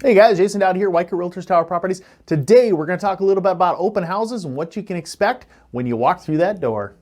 Hey guys, Jason Dowd here, Weichert Realtors Tower Properties. Today we're going to talk a little bit about open houses and what you can expect when you walk through that door.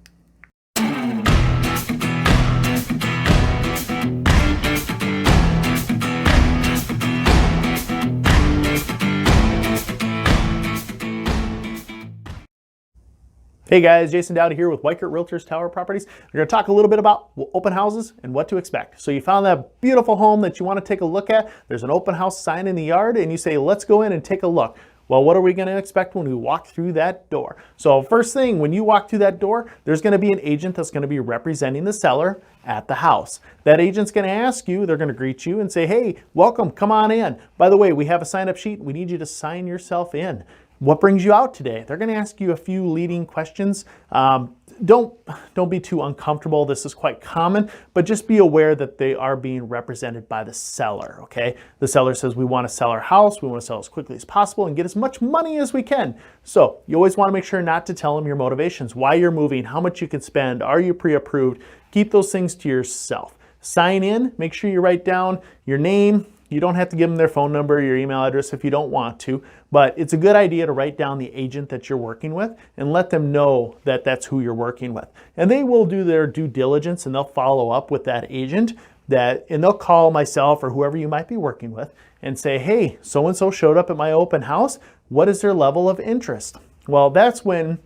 Hey guys, Jason Dowd here with Weichert Realtors Tower Properties. We're going to talk a little bit about open houses and what to expect. So you found that beautiful home that you want to take a look at. There's an open house sign in the yard and you say, let's go in and take a look. Well, what are we going to expect when we walk through that door? So first thing, when you walk through that door, there's going to be an agent that's going to be representing the seller at the house. That agent's going to ask you, they're going to greet you and say, hey, welcome, come on in. By the way, we have a sign-up sheet. We need you to sign yourself in. What brings you out today? They're going to ask you a few leading questions. Don't be too uncomfortable. This is quite common, but just be aware that they are being represented by the seller, okay? The seller says, we want to sell our house. We want to sell as quickly as possible and get as much money as we can. So you always want to make sure not to tell them your motivations, why you're moving, how much you can spend, are you pre-approved? Keep those things to yourself. Sign in, make sure you write down your name. You don't have to give them their phone number, your email address if you don't want to, but it's a good idea to write down the agent that you're working with and let them know that that's who you're working with. And they will do their due diligence and they'll follow up with that agent and they'll call myself or whoever you might be working with and say, hey, so-and-so showed up at my open house. What is their level of interest? Well, that's when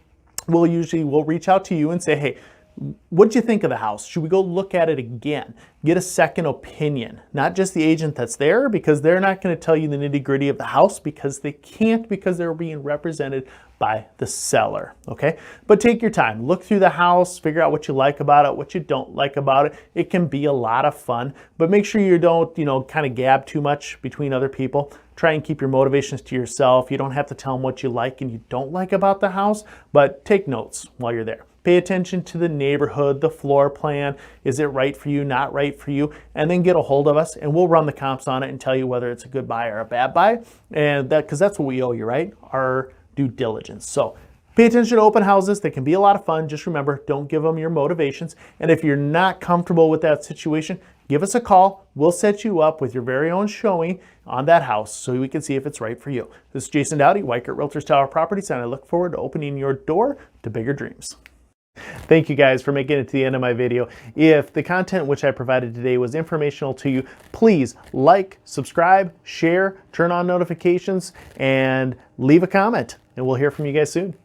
we'll reach out to you and say, hey, what'd you think of the house? Should we go look at it again? Get a second opinion, not just the agent that's there, because they're not going to tell you the nitty-gritty of the house because they can't, because they're being represented by the seller, okay? But take your time, look through the house, figure out what you like about it, what you don't like about it. It can be a lot of fun, but make sure you don't, kind of gab too much between other people. Try and keep your motivations to yourself. You don't have to tell them what you like and you don't like about the house, but take notes while you're there. Pay attention to the neighborhood, the floor plan. Is it right for you, not right for you? And then get a hold of us and we'll run the comps on it and tell you whether it's a good buy or a bad buy. And because that's what we owe you, right? Our due diligence. So pay attention to open houses. They can be a lot of fun. Just remember, don't give them your motivations. And if you're not comfortable with that situation, give us a call. We'll set you up with your very own showing on that house so we can see if it's right for you. This is Jason Dowdy, Weichert Realtors Tower Properties, and I look forward to opening your door to bigger dreams. Thank you guys for making it to the end of my video. If the content which I provided today was informational to you, please like, subscribe, share, turn on notifications, and leave a comment. And we'll hear from you guys soon.